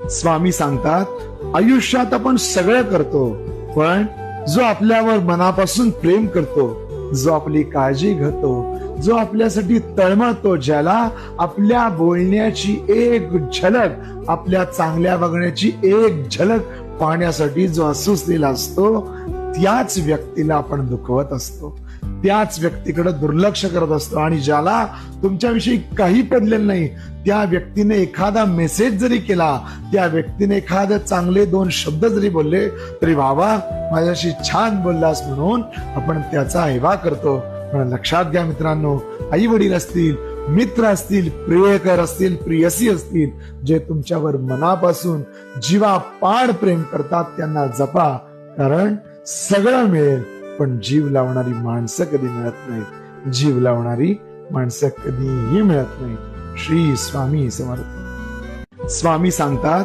स्वामी सांगतात, आयुष्यात आपण सगळं करतो, पण जो आपल्यावर मनापासून प्रेम करतो, जो आपली काळजी घेतो, जो आपल्यासाठी तळमळतो, ज्याला आपल्या बोलण्याची एक झलक, आपल्या चांगल्या वागण्याची एक झलक पाहण्यासाठी जो असुसलेला असतो, त्याच व्यक्तीला आपण दुखवत असतो, त्याच व्यक्तीकडे दुर्लक्ष करत असतो. आणि ज्याला तुमच्याविषयी काही पडलेलं नाही, त्या व्यक्तीने एखादा मेसेज जरी केला, त्या व्यक्तीने एखादे चांगले 2 शब्द जरी बोलले तरी बाबा माझ्याशी छान बोललास म्हणून आपण त्याचा हेवा करतो. पण लक्षात घ्या मित्रांनो, आई वडील असतील, मित्र असतील, प्रियकर असतील, प्रियसी असतील, जे तुमच्यावर मनापासून जीवापाड प्रेम करतात त्यांना जपा, कारण सगळं मिळेल पण जीव लावणारी माणसं कधी मिळत नाहीत. जीव लावणारी माणसं कधीही मिळत नाहीत. श्री स्वामी समर्थ. स्वामी सांगतात,